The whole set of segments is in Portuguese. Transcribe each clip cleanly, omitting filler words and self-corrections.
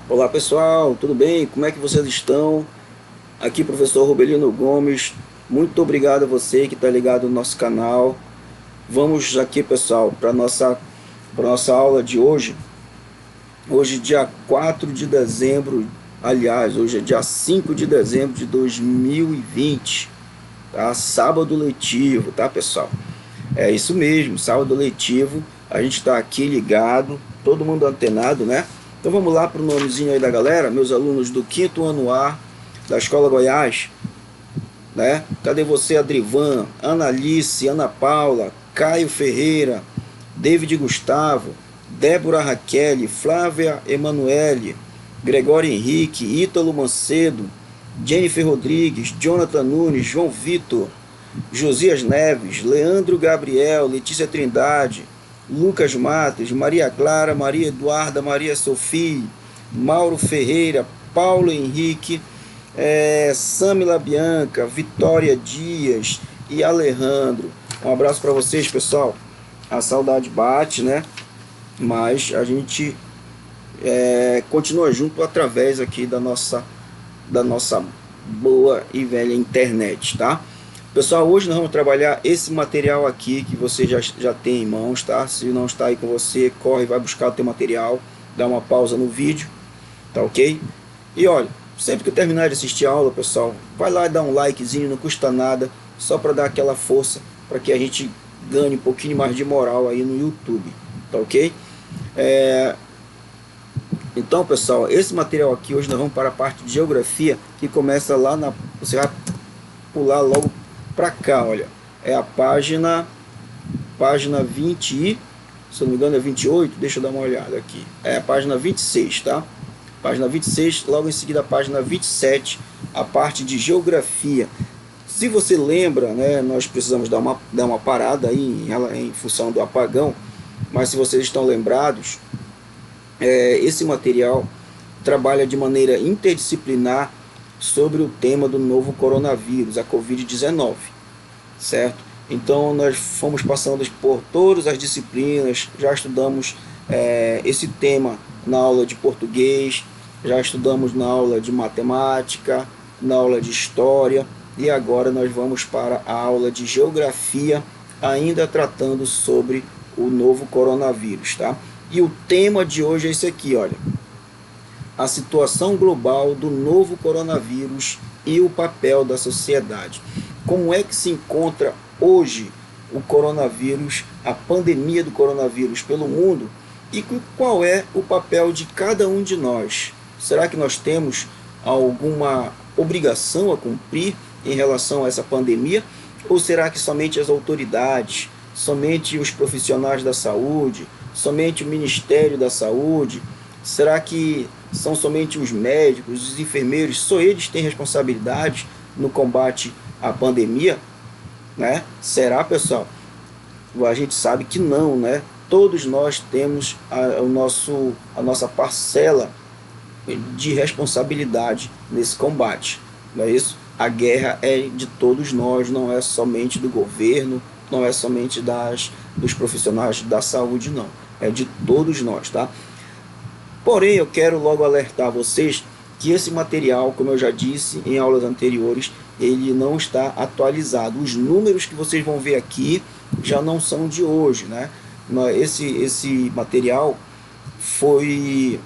Olá pessoal, tudo bem? Como é que vocês estão? Aqui professor Rubelino Gomes, muito obrigado a você que está ligado no nosso canal. Vamos aqui pessoal para nossa aula de hoje. Hoje dia 4 de dezembro, aliás, hoje é dia 5 de dezembro de 2020, tá? Sábado letivo, tá pessoal? É isso mesmo, sábado letivo, a gente está aqui ligado, todo mundo antenado, né? Então vamos lá para o nomezinho aí da galera, meus alunos do quinto ano A da Escola Goiás, né? Cadê você, Adrivan, Ana Alice, Ana Paula, Caio Ferreira, David Gustavo, Débora Raquel, Flávia Emanuele, Gregório Henrique, Ítalo Macedo, Jennifer Rodrigues, Jonathan Nunes, João Vitor, Josias Neves, Leandro Gabriel, Letícia Trindade, Lucas Matos, Maria Clara, Maria Eduarda, Maria Sofia, Mauro Ferreira, Paulo Henrique, Samila Bianca, Vitória Dias e Alejandro. Um abraço para vocês, pessoal. A saudade bate, né? Mas a gente continua junto através aqui da nossa boa e velha internet, tá? Pessoal, hoje nós vamos trabalhar esse material aqui que você já tem em mãos, tá? Se não está aí com você, corre, vai buscar o teu material, dá uma pausa no vídeo, tá ok? E olha, sempre que eu terminar de assistir a aula, pessoal, vai lá e dá um likezinho, não custa nada, só para dar aquela força, para que a gente ganhe um pouquinho mais de moral aí no YouTube, tá ok? Então, pessoal, esse material aqui, hoje nós vamos para a parte de geografia, que começa lá na... Você vai pular logo para cá, olha. É a página 20 e... Se eu não me engano é 28, deixa eu dar uma olhada aqui. É a página 26, tá? Página 26, logo em seguida a página 27, a parte de geografia. Se você lembra, né, nós precisamos dar uma parada aí em função do apagão, mas se vocês estão lembrados, esse material trabalha de maneira interdisciplinar sobre o tema do novo coronavírus, a Covid-19, certo? Então nós fomos passando por todas as disciplinas, já estudamos esse tema na aula de português, já estudamos na aula de matemática, na aula de história, e agora nós vamos para a aula de geografia, ainda tratando sobre o novo coronavírus, tá? E o tema de hoje é esse aqui, olha. A situação global do novo coronavírus e o papel da sociedade. Como é que se encontra hoje o coronavírus, a pandemia do coronavírus pelo mundo, e qual é o papel de cada um de nós? Será que nós temos alguma obrigação a cumprir em relação a essa pandemia? Ou será que somente as autoridades, somente os profissionais da saúde, somente o Ministério da Saúde? Será que são somente os médicos, os enfermeiros, só eles têm responsabilidade no combate à pandemia? Né? Será, pessoal? A gente sabe que não, né? Todos nós temos a nossa parcela de responsabilidade nesse combate, não é isso? A guerra é de todos nós, não é somente do governo, não é somente dos profissionais da saúde, não. É de todos nós, tá? Porém, eu quero logo alertar vocês que esse material, como eu já disse em aulas anteriores, ele não está atualizado. Os números que vocês vão ver aqui já não são de hoje, né? Esse material foi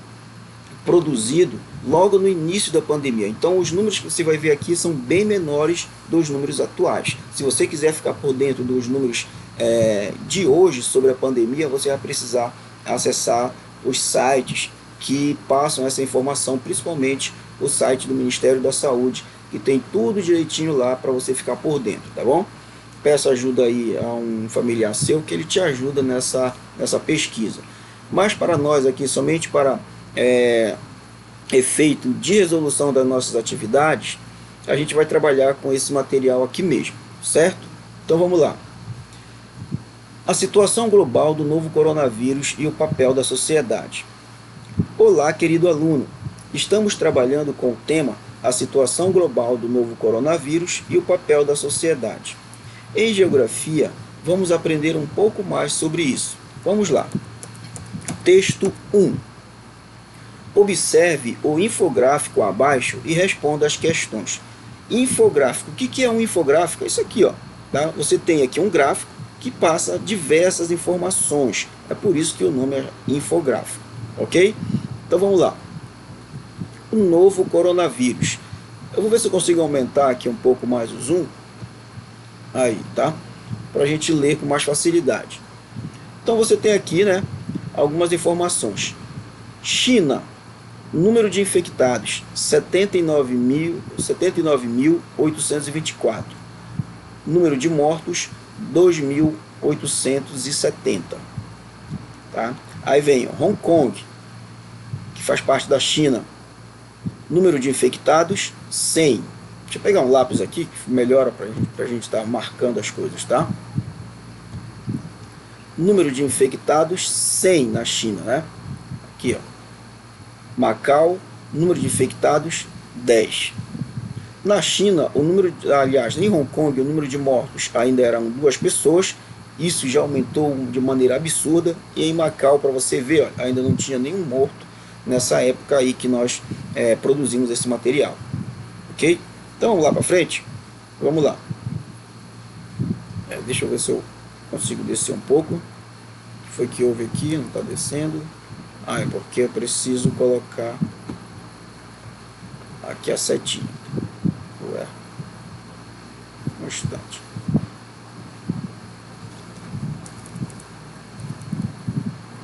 produzido logo no início da pandemia. Então, os números que você vai ver aqui são bem menores dos números atuais. Se você quiser ficar por dentro dos números de hoje sobre a pandemia, você vai precisar acessar os sites que passam essa informação, principalmente o site do Ministério da Saúde, que tem tudo direitinho lá para você ficar por dentro, tá bom? Peça ajuda aí a um familiar seu que ele te ajuda nessa pesquisa. Mas para nós aqui, somente para efeito de resolução das nossas atividades, a gente vai trabalhar com esse material aqui mesmo, certo? Então vamos lá. A situação global do novo coronavírus e o papel da sociedade. Olá, querido aluno. Estamos trabalhando com o tema a situação global do novo coronavírus e o papel da sociedade. Em geografia, vamos aprender um pouco mais sobre isso. Vamos lá. Texto 1. Observe o infográfico abaixo e responda as questões. Infográfico. O que é um infográfico? É isso aqui, ó, tá? Você tem aqui um gráfico que passa diversas informações. É por isso que o nome é infográfico, ok? Então vamos lá. O novo coronavírus. Eu vou ver se eu consigo aumentar aqui um pouco mais o zoom. Aí, tá? Para a gente ler com mais facilidade. Então você tem aqui, né, algumas informações. China, número de infectados 79.824. Número de mortos 2.870. Tá? Aí vem Hong Kong, que faz parte da China. Número de infectados 100. Deixa eu pegar um lápis aqui que melhora para a gente estar marcando as coisas, tá? Número de infectados 100 na China, né? Aqui, ó. Macau, número de infectados 10. Na China, o número, aliás, em Hong Kong, o número de mortos ainda eram 2 pessoas. Isso já aumentou de maneira absurda. E em Macau, para você ver, ó, ainda não tinha nenhum morto nessa época aí que nós produzimos esse material. Ok? Então vamos lá para frente? Vamos lá. Deixa eu ver se eu consigo descer um pouco. O que foi que houve aqui? Não está descendo. Ah, é porque eu preciso colocar aqui a setinha. Ué. Um instante.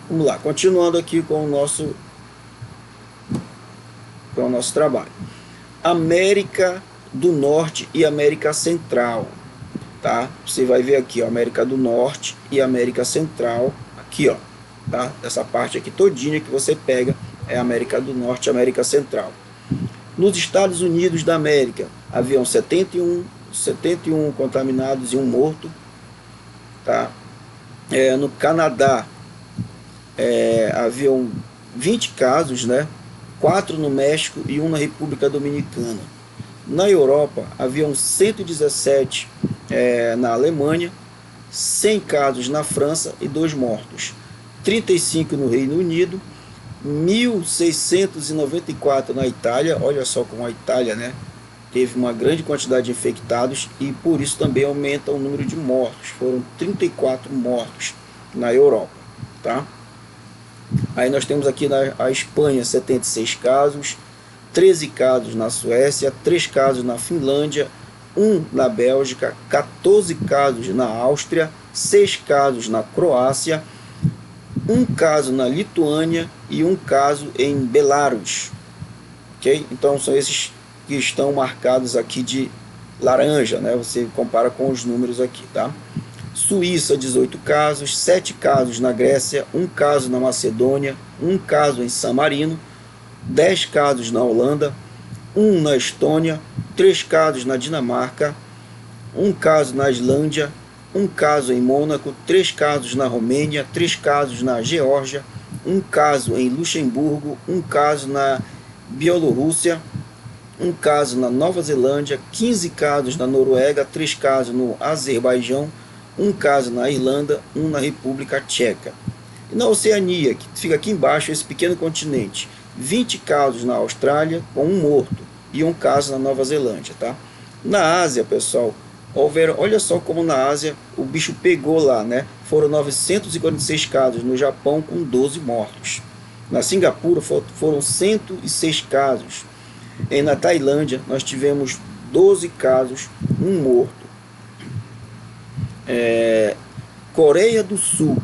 Vamos lá, continuando aqui com o nosso trabalho. América do Norte e América Central, tá? Você vai ver aqui, ó, América do Norte e América Central, aqui, ó, tá? Essa parte aqui todinha que você pega é América do Norte e América Central. Nos Estados Unidos da América, haviam 71 contaminados e 1 morto, tá? No Canadá, haviam 20 casos, né? 4 no México e 1 na República Dominicana. Na Europa, haviam 117 na Alemanha, 100 casos na França e 2 mortos. 35 no Reino Unido, 1.694 na Itália. Olha só como a Itália, né, teve uma grande quantidade de infectados e por isso também aumenta o número de mortos. Foram 34 mortos na Europa, tá? Aí nós temos aqui a Espanha 76 casos, 13 casos na Suécia, 3 casos na Finlândia, 1 na Bélgica, 14 casos na Áustria, 6 casos na Croácia, 1 caso na Lituânia e 1 caso em Belarus. Ok? Então são esses que estão marcados aqui de laranja, né? Você compara com os números aqui, tá? Suíça, 18 casos, 7 casos na Grécia, 1 caso na Macedônia, 1 caso em San Marino, 10 casos na Holanda, 1 na Estônia, 3 casos na Dinamarca, 1 caso na Islândia, 1 caso em Mônaco, 3 casos na Romênia, 3 casos na Geórgia, 1 caso em Luxemburgo, 1 caso na Bielorrússia, 1 caso na Nova Zelândia, 15 casos na Noruega, 3 casos no Azerbaijão, 1 caso na Irlanda, 1 na República Tcheca. E na Oceania, que fica aqui embaixo, esse pequeno continente, 20 casos na Austrália, com 1 morto, e 1 caso na Nova Zelândia, tá? Na Ásia, pessoal, olha só como na Ásia o bicho pegou lá, né? Foram 946 casos no Japão, com 12 mortos. Na Singapura foram 106 casos. E na Tailândia nós tivemos 12 casos, 1 morto. Coreia do Sul,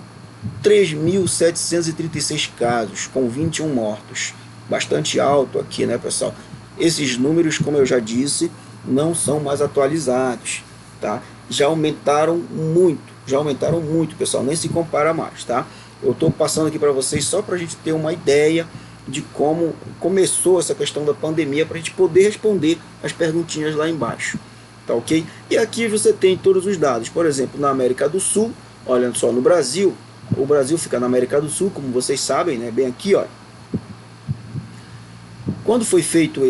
3.736 casos, com 21 mortos. Bastante alto aqui, né, pessoal? Esses números, como eu já disse, não são mais atualizados, tá? Já aumentaram muito, pessoal, nem se compara mais, tá? Eu estou passando aqui para vocês só para a gente ter uma ideia de como começou essa questão da pandemia, para a gente poder responder as perguntinhas lá embaixo, tá ok? E aqui você tem todos os dados, por exemplo, na América do Sul, olha só, no Brasil, o Brasil fica na América do Sul, como vocês sabem, né, bem aqui, olha. Quando foi feito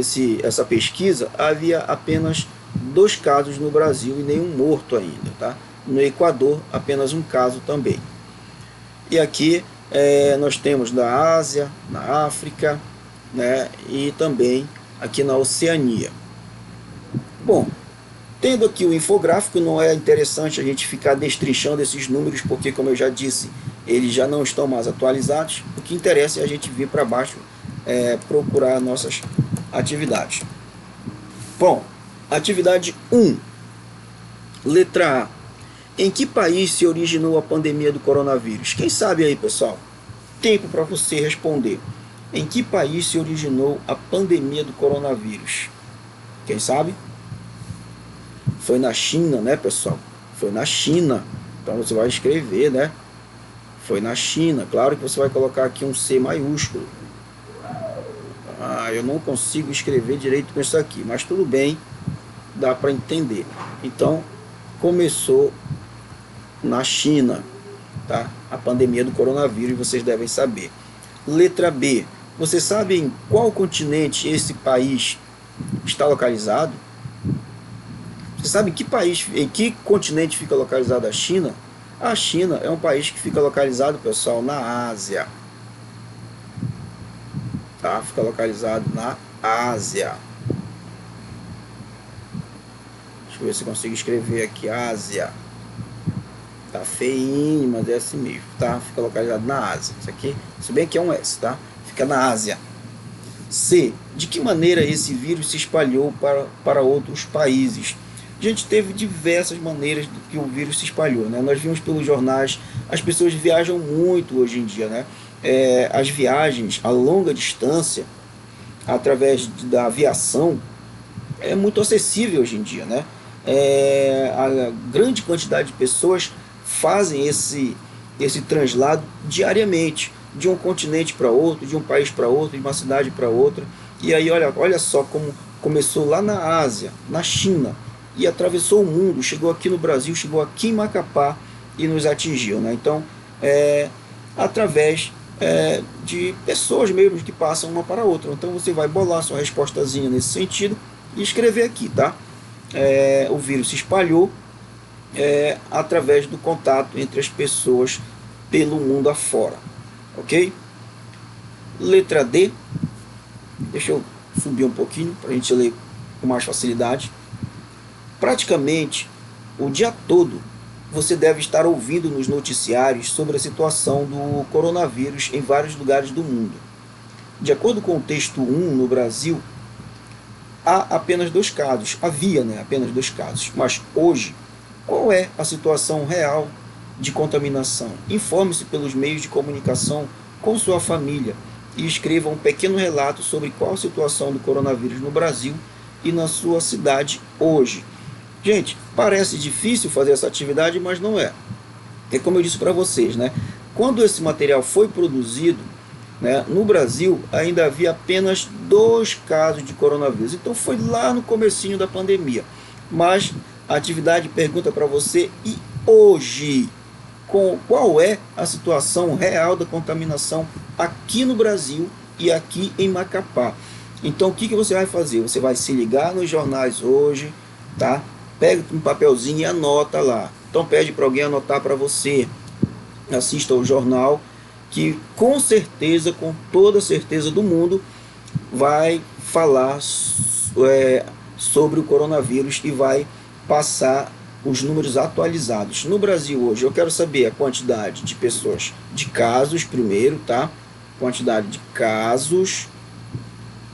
essa pesquisa, havia apenas 2 casos no Brasil e nenhum morto ainda, tá? No Equador, apenas 1 caso também. E aqui nós temos na Ásia, na África, né, e também aqui na Oceania. Bom, tendo aqui o infográfico, não é interessante a gente ficar destrinchando esses números, porque, como eu já disse, eles já não estão mais atualizados. O que interessa é a gente vir para baixo, procurar nossas atividades. Bom, atividade 1, letra A. Em que país se originou a pandemia do coronavírus? Quem sabe aí, pessoal? Tempo para você responder. Em que país se originou a pandemia do coronavírus? Quem sabe? Foi na China, né, pessoal? Foi na China. Então você vai escrever, né? Foi na China. Claro que você vai colocar aqui um C maiúsculo. Eu não consigo escrever direito com isso aqui, mas tudo bem, dá para entender. Então, começou na China, tá? A pandemia do coronavírus, vocês devem saber. Letra B. Você sabe em qual continente esse país está localizado? Você sabe em que continente fica localizada a China? A China é um país que fica localizado, pessoal, na Ásia. Tá? Fica localizado na Ásia. Deixa eu ver se eu consigo escrever aqui, Ásia. Tá feinho, mas é assim mesmo, tá? Fica localizado na Ásia. Isso aqui, se bem que é um S, tá? Fica na Ásia. C. De que maneira esse vírus se espalhou para outros países? A gente teve diversas maneiras do que o vírus se espalhou, né? Nós vimos pelos jornais, as pessoas viajam muito hoje em dia, né? As viagens a longa distância, através da aviação, é muito acessível hoje em dia, né? A grande quantidade de pessoas fazem esse translado diariamente, de um continente para outro, de um país para outro, de uma cidade para outra. E aí olha só como começou lá na Ásia, na China, e atravessou o mundo, chegou aqui no Brasil, chegou aqui em Macapá e nos atingiu, né? Então, através de pessoas mesmo que passam uma para a outra. Então você vai bolar sua respostazinha nesse sentido e escrever aqui, tá? O vírus se espalhou através do contato entre as pessoas pelo mundo afora, ok? Letra D, deixa eu subir um pouquinho para a gente ler com mais facilidade. Praticamente o dia todo você deve estar ouvindo nos noticiários sobre a situação do coronavírus em vários lugares do mundo. De acordo com o texto 1, no Brasil, há apenas 2 casos, havia, né, apenas 2 casos, mas hoje, qual é a situação real de contaminação? Informe-se pelos meios de comunicação com sua família e escreva um pequeno relato sobre qual a situação do coronavírus no Brasil e na sua cidade hoje. Gente, parece difícil fazer essa atividade, mas não é. É como eu disse para vocês, né? Quando esse material foi produzido, né, no Brasil ainda havia apenas 2 casos de coronavírus. Então foi lá no comecinho da pandemia. Mas a atividade pergunta para você, e hoje, qual é a situação real da contaminação aqui no Brasil e aqui em Macapá? Então o que você vai fazer? Você vai se ligar nos jornais hoje, tá? Pega um papelzinho e anota lá. Então pede para alguém anotar para você. Assista ao jornal, que com certeza, com toda a certeza do mundo, vai falar sobre o coronavírus e vai passar os números atualizados. No Brasil hoje, eu quero saber a quantidade de pessoas, de casos primeiro, tá? Quantidade de casos.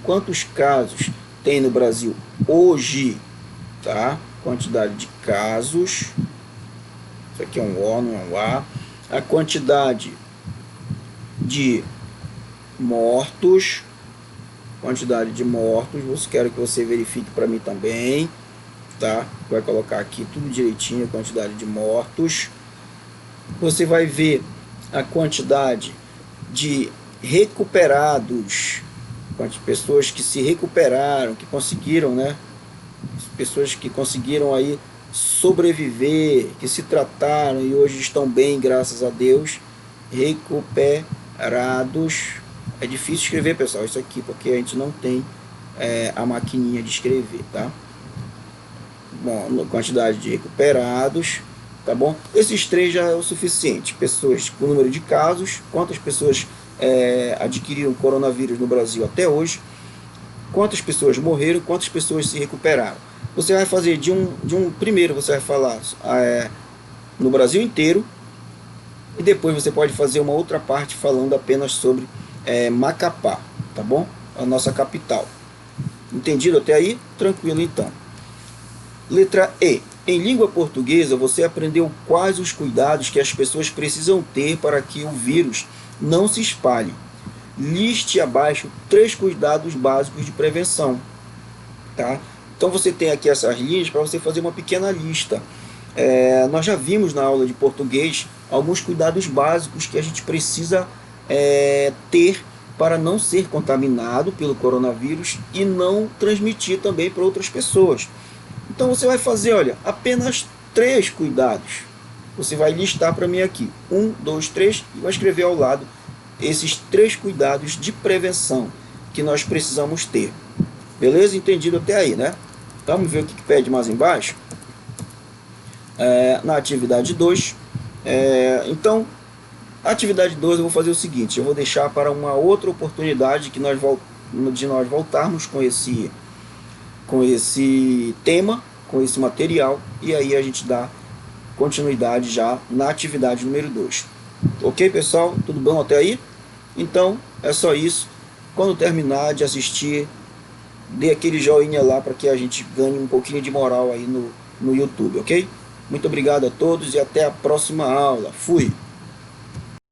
Quantos casos tem no Brasil hoje, tá? Quantidade de casos. Isso aqui é um O, não é um A. A quantidade de mortos. Quantidade de mortos. Quero que você verifique para mim também, tá? Vai colocar aqui tudo direitinho, a quantidade de mortos. Você vai ver a quantidade de recuperados, quantas pessoas que se recuperaram, que conseguiram, né? Pessoas que conseguiram aí sobreviver, que se trataram e hoje estão bem, graças a Deus. Recuperados. É difícil escrever, pessoal, isso aqui, porque a gente não tem a maquininha de escrever, tá? Bom, quantidade de recuperados, tá bom? Esses 3 já é o suficiente. Pessoas com número de casos, quantas pessoas adquiriram o coronavírus no Brasil até hoje, quantas pessoas morreram, quantas pessoas se recuperaram. Você vai fazer primeiro você vai falar no Brasil inteiro, e depois você pode fazer uma outra parte falando apenas sobre Macapá, tá bom? A nossa capital. Entendido até aí? Tranquilo então. Letra E. Em língua portuguesa, você aprendeu quais os cuidados que as pessoas precisam ter para que o vírus não se espalhe. Liste abaixo 3 cuidados básicos de prevenção. Tá? Então você tem aqui essas linhas para você fazer uma pequena lista. Nós já vimos na aula de português alguns cuidados básicos que a gente precisa ter para não ser contaminado pelo coronavírus e não transmitir também para outras pessoas. Então você vai fazer, olha, apenas 3 cuidados. Você vai listar para mim aqui, 1, 2, 3, e vai escrever ao lado esses 3 cuidados de prevenção que nós precisamos ter. Beleza? Entendido até aí, né? Vamos ver o que pede mais embaixo. Na atividade 2, então, a atividade 2 eu vou fazer o seguinte, eu vou deixar para uma outra oportunidade de nós voltarmos com esse tema, com esse material, e aí a gente dá continuidade já na atividade número 2. Ok, pessoal? Tudo bom até aí? Então, é só isso. Quando terminar de assistir, dê aquele joinha lá para que a gente ganhe um pouquinho de moral aí no YouTube, ok? Muito obrigado a todos e até a próxima aula. Fui!